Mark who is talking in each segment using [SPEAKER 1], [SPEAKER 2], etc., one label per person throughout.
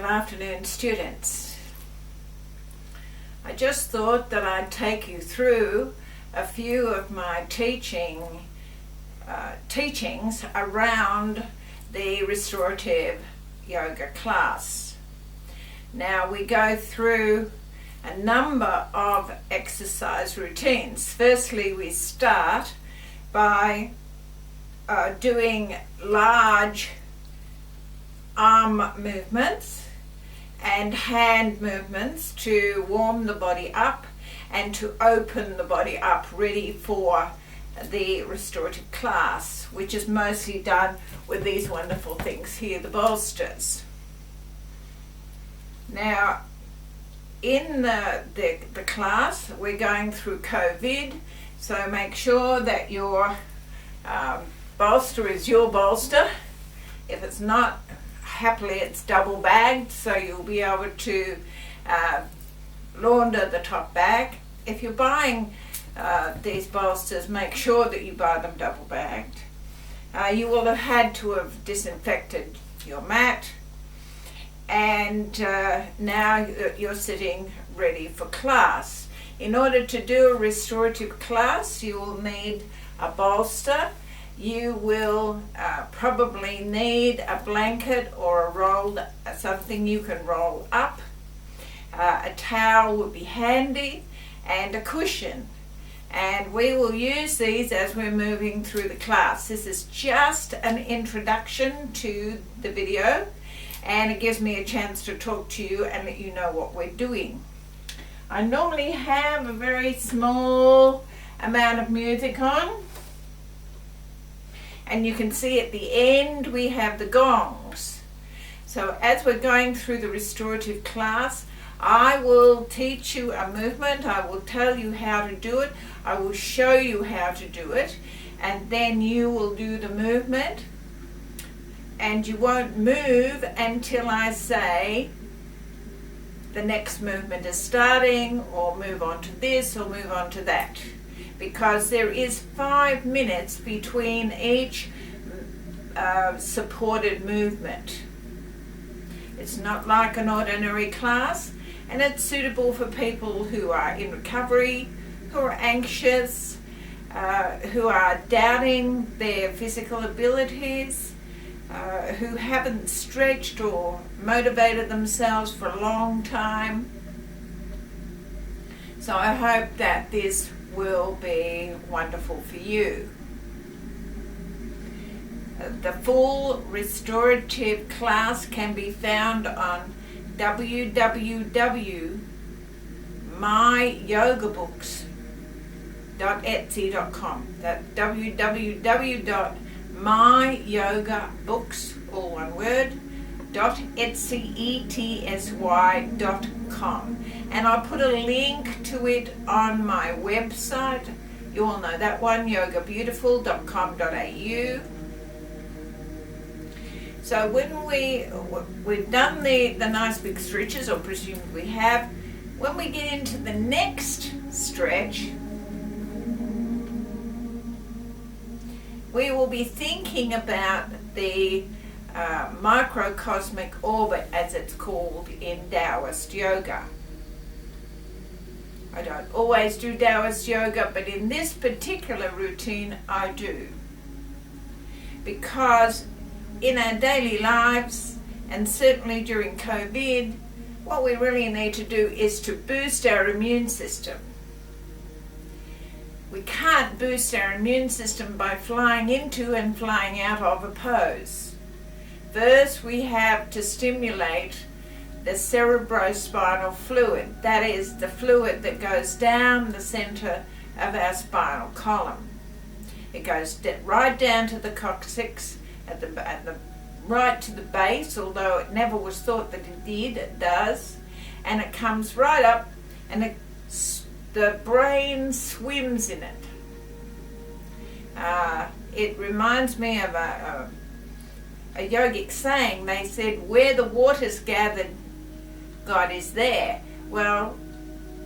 [SPEAKER 1] afternoon, students. I just thought that I'd take you through a few of my teachings around the restorative yoga class. Now we go through a number of exercise routines. Firstly, we start by doing large arm movements and hand movements to warm the body up and to open the body up, ready for the restorative class, which is mostly done with these wonderful things here, the bolsters. Now, in the class, we're going through COVID, so make sure that your bolster is your bolster. If it's not, happily it's double bagged, so you'll be able to launder the top bag. If you're buying these bolsters, make sure that you buy them double bagged. You will have had to have disinfected your mat, and now you're sitting ready for class. In order to do a restorative class, you will need a bolster. You will probably need a blanket or a rolled, something you can roll up. A towel would be handy, and a cushion. And we will use these as we're moving through the class. This is just an introduction to the video, and it gives me a chance to talk to you and let you know what we're doing. I normally have a very small amount of music on, and you can see at the end we have the gongs. So as we're going through the restorative class, I will teach you a movement, I will tell you how to do it, I will show you how to do it, and then you will do the movement, and you won't move until I say the next movement is starting, or move on to this, or move on to that, because there is 5 minutes between each supported movement. It's not like an ordinary class, and it's suitable for people who are in recovery, who are anxious, who are doubting their physical abilities, who haven't stretched or motivated themselves for a long time. So I hope that this will be wonderful for you. The full restorative class can be found on www.myyogabooks.etsy.com. That's www.myyogabooks, all one word, .etsy.com. And I'll put a link to it on my website. You all know that one, yogabeautiful.com.au. So when we've done the nice big stretches, or presumed we have, when we get into the next stretch, we will be thinking about the microcosmic orbit, as it's called in Taoist yoga. I don't always do Taoist yoga, but in this particular routine I do, because in our daily lives, and certainly during COVID, what we really need to do is to boost our immune system. We can't boost our immune system by flying into and flying out of a pose. First, we have to stimulate the cerebrospinal fluid. That is the fluid that goes down the center of our spinal column. It goes right down to the coccyx, at the right to the base, although it never was thought that it did, it does, and it comes right up, and the brain swims in it. It reminds me of a yogic saying. They said, where the water's gathered, God is there. Well,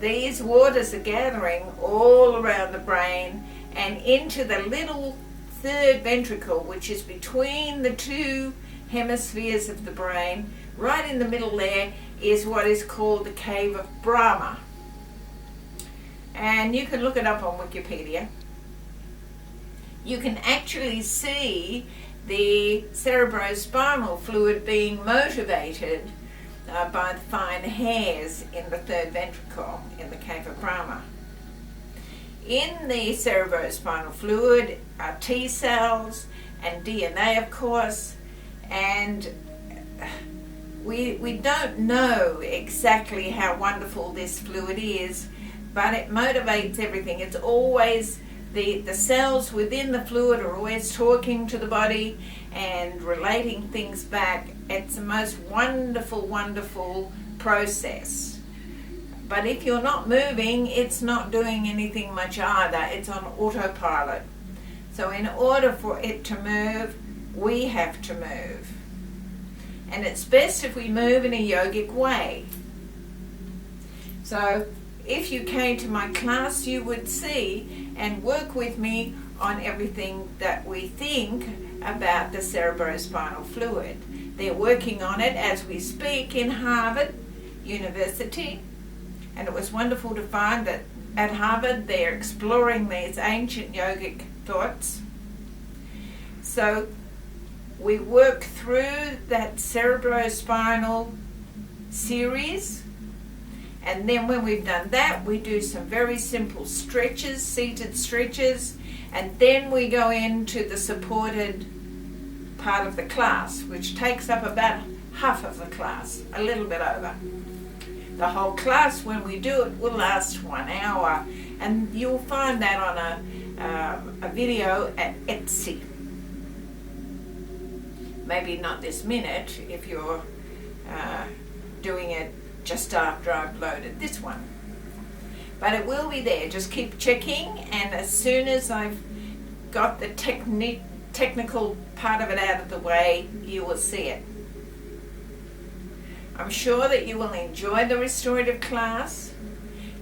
[SPEAKER 1] these waters are gathering all around the brain and into the little third ventricle, which is between the two hemispheres of the brain, Right in the middle there is what is called the Cave of Brahma. And you can look it up on Wikipedia. You can actually see the cerebrospinal fluid being motivated by the fine hairs in the third ventricle in the Cave of Brahma. In the cerebrospinal fluid are T cells and DNA, of course, and we don't know exactly how wonderful this fluid is, but it motivates everything. It's always the cells within the fluid are always talking to the body and relating things back. It's the most wonderful, wonderful process. But if you're not moving, it's not doing anything much either. It's on autopilot. So in order for it to move, we have to move. And it's best if we move in a yogic way. So if you came to my class, you would see and work with me on everything that we think about the cerebrospinal fluid. They're working on it as we speak in Harvard University. And it was wonderful to find that at Harvard they're exploring these ancient yogic thoughts. So we work through that cerebrospinal series, and then when we've done that, we do some very simple stretches, seated stretches, and then we go into the supported part of the class, which takes up about half of the class, a little bit over. The whole class, when we do it, will last 1 hour, and you'll find that on a video at Etsy. Maybe not this minute if you're doing it just after I've loaded this one. But it will be there. Just keep checking, and as soon as I've got the technical part of it out of the way, you will see it. I'm sure that you will enjoy the restorative class.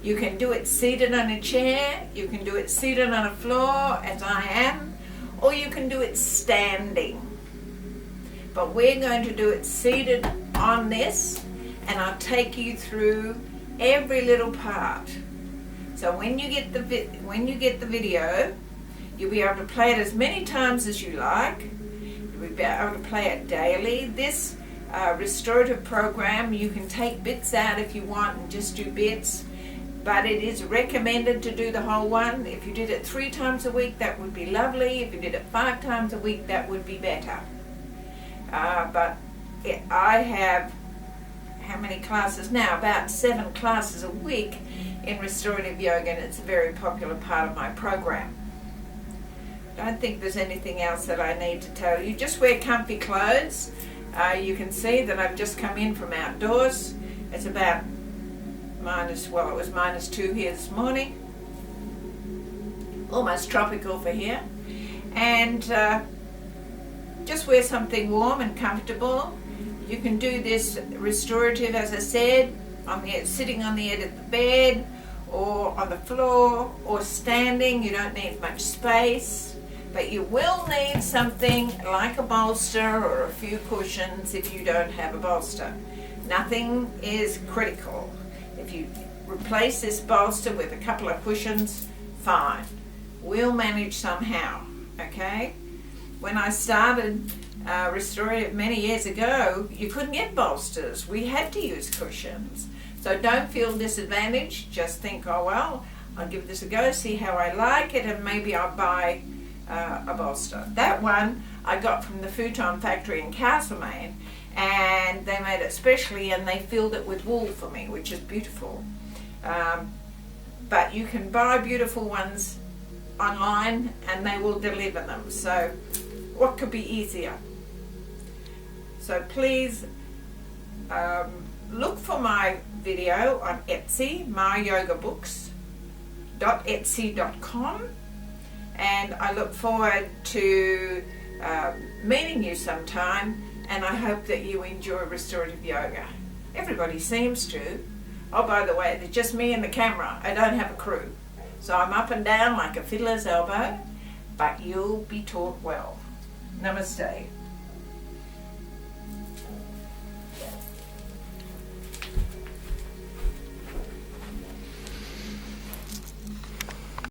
[SPEAKER 1] You can do it seated on a chair, you can do it seated on a floor as I am, or you can do it standing. But we're going to do it seated on this, and I'll take you through every little part. So when you get the video, you'll be able to play it as many times as you like. You'll be able to play it daily. This restorative program, you can take bits out if you want and just do bits, but it is recommended to do the whole one. If you did it 3 times a week, that would be lovely. If you did it 5 times a week, that would be better. But I have, how many classes now? About 7 classes a week in restorative yoga, and it's a very popular part of my program. I don't think there's anything else that I need to tell you. Just wear comfy clothes. You can see that I've just come in from outdoors. It's about it was -2 here this morning. Almost tropical for here. And just wear something warm and comfortable. You can do this restorative, as I said, sitting on the edge of the bed, or on the floor, or standing. You don't need much space, but you will need something like a bolster or a few cushions if you don't have a bolster. Nothing is critical. If you replace this bolster with a couple of cushions, fine. We'll manage somehow, okay? When I started restorative many years ago, you couldn't get bolsters. We had to use cushions. So don't feel disadvantaged. Just think, oh well, I'll give this a go, see how I like it, and maybe I'll buy a bolster. That one I got from the Futon factory in Castlemaine, and they made it specially, and they filled it with wool for me, which is beautiful. But you can buy beautiful ones online, and they will deliver them. So what could be easier? So please look for my video on Etsy, myyogabooks.etsy.com, and I look forward to meeting you sometime, and I hope that you enjoy restorative yoga. Everybody seems to. Oh, by the way, it's just me and the camera. I don't have a crew. So I'm up and down like a fiddler's elbow, but you'll be taught well. Namaste.